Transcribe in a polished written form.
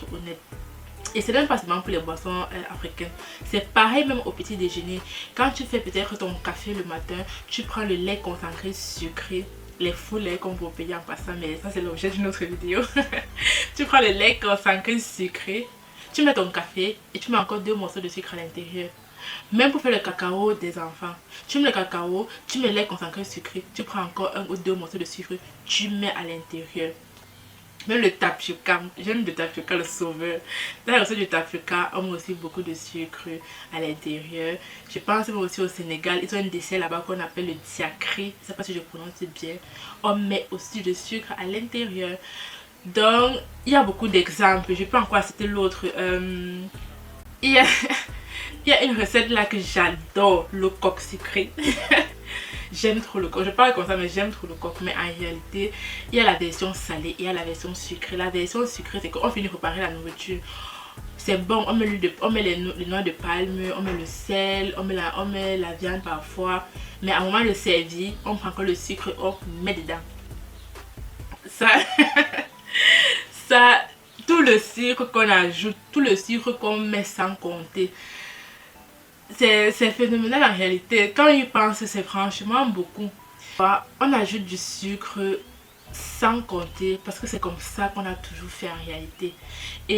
être honnête. Et c'est même pas seulement pour les boissons africaines. C'est pareil même au petit déjeuner. Quand tu fais peut-être ton café le matin, tu prends le lait concentré sucré. Les faux laits qu'on peut payer en passant, mais ça c'est l'objet d'une autre vidéo. Tu prends le lait concentré sucré, tu mets ton café et tu mets encore 2 morceaux de sucre à l'intérieur. Même pour faire le cacao des enfants, tu mets le cacao, tu mets le lait concentré sucré, tu prends encore 1 ou 2 morceaux de sucre, tu mets à l'intérieur. Même le tapioca, j'aime le tapioca, le sauveur. Dans la recette du tapioca, on met aussi beaucoup de sucre à l'intérieur. Je pense aussi au Sénégal, ils ont un dessert là-bas qu'on appelle le diakri. Je ne sais pas si je prononce bien. On met aussi du sucre à l'intérieur. Donc, il y a beaucoup d'exemples. Je peux encore citer l'autre. Il y a, il y a une recette là que j'adore, le coq sucré. J'aime trop le coq, je parle comme ça mais j'aime trop le coq. Mais en réalité, il y a la version salée et il y a la version sucrée. La version sucrée, c'est qu'on finit de préparer la nourriture. C'est bon, on met, les noix de palme, on met le sel, on met la viande parfois. Mais à un moment de servir, on prend encore le sucre, on met dedans. Ça, ça, tout le sucre qu'on ajoute, tout le sucre qu'on met sans compter. C'est phénoménal en réalité. Quand ils pensent, c'est franchement beaucoup. On ajoute du sucre sans compter parce que c'est comme ça qu'on a toujours fait en réalité. Et